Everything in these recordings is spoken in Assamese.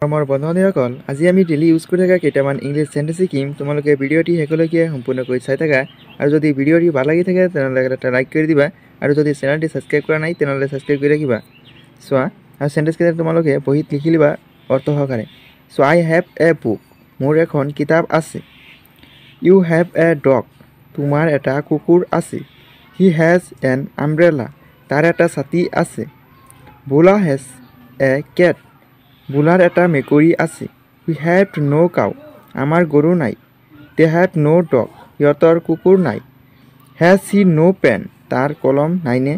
আমাৰ বন্ধুসকল আজি আমি ডেইলি ইউজ কৰি থকা কেইটামান ইংলিছ সেন্টেন্স শিকিম তোমালোকে ভিডিঅ'টি শেষলৈকে সম্পূৰ্ণকৈ চাই থাকা আৰু যদি ভিডিঅ'টি ভাল লাগি থাকে তেনেহ'লে এটা লাইক কৰি দিবা আৰু যদি চেনেলটি সাবস্ক্ৰাইব কৰা নাই তেনেহ'লে সাবস্ক্ৰাইব কৰি ৰাখিবা চোৱা আৰু সেন্টেন্স কেইটা তোমালোকে বহিত লিখি লিবা অৰ্থ সহকাৰে so I have a book মোৰ এখন কিতাপ আছে ইউ হ্যাভ এ ডগ তোমাৰ এটা কুকুৰ আছে হি হ্যাজ এন আমব্ৰেলা তাৰ এটা ছাতি আছে ভোলা হ্যাজ এ কেট বুলাৰ এটা মেকুৰী আছে উই হ্যাভ নো কাউ আমাৰ গৰু নাই দে হ্যাভ নো ডগ সিহঁতৰ কুকুৰ নাই হ্যাজ হি নো পেন তাৰ কলম নাইনে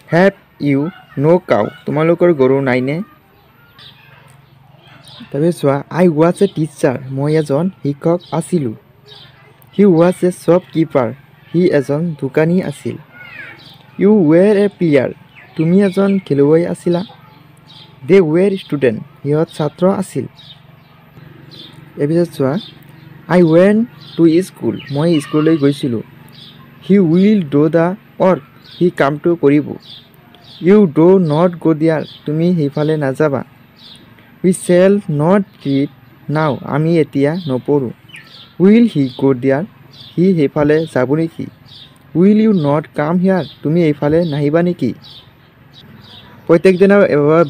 হ্যাভ ইউ নো কাউ তোমালোকৰ গৰু নাইনে তাৰপিছত চোৱা আই ৱাজ এ টিচাৰ মই এজন শিক্ষক আছিলোঁ হি ৱাজ এ শ্বপকিপাৰ সি এজন দোকানী আছিল ইউ ৱেৰ এ প্লেয়াৰ তুমি এজন খেলুৱৈ আছিলা দে ৱেৰ ষ্টুডেণ্ট সিহঁত ছাত্ৰ আছিল এপিছত চোৱা আই ৱেণ্ট টু স্কুল মই স্কুললৈ গৈছিলোঁ he will do the work সি কামটো কৰিব ইউ ডু নট গ' দিয়াৰ তুমি সেইফালে নাযাবা উই চেল নট ৰিড নাও আমি এতিয়া নপঢ়োঁ উইল হি গ' দিয়াৰ সি সেইফালে যাব নেকি উইল ইউ নট কাম হিয়াৰ তুমি এইফালে নাহিবা নেকি প্ৰত্যেক দিনা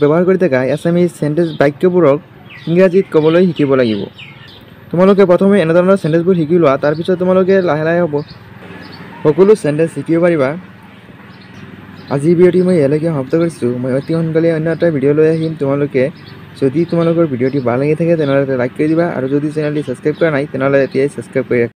ব্যৱহাৰ কৰি থকা এছামিজ সেন্টেন্স বাক্যবোৰক ইংৰাজীত ক'বলৈ শিকিব লাগিব তোমালোকে প্ৰথমে এনেধৰণৰ সেন্টেন্সবোৰ শিকি লোৱা তাৰপিছত তোমালোকে লাহে লাহে সকলো সেন্টেন্স শিকিব পাৰিবা আজি ভিডিঅ'টি মই ইয়ালৈকে সমাপ্ত কৰিছোঁ মই অতি সোনকালে অন্য এটা ভিডিঅ' লৈ আহিম তোমালোকে যদি তোমালোকৰ ভিডিঅ'টি ভাল লাগি থাকে তেনেহ'লে লাইক কৰি দিবা আৰু যদি চেনেলটি সাবস্ক্ৰাইব কৰা নাই তেনেহ'লে এতিয়াই সাবস্ক্ৰাইব কৰি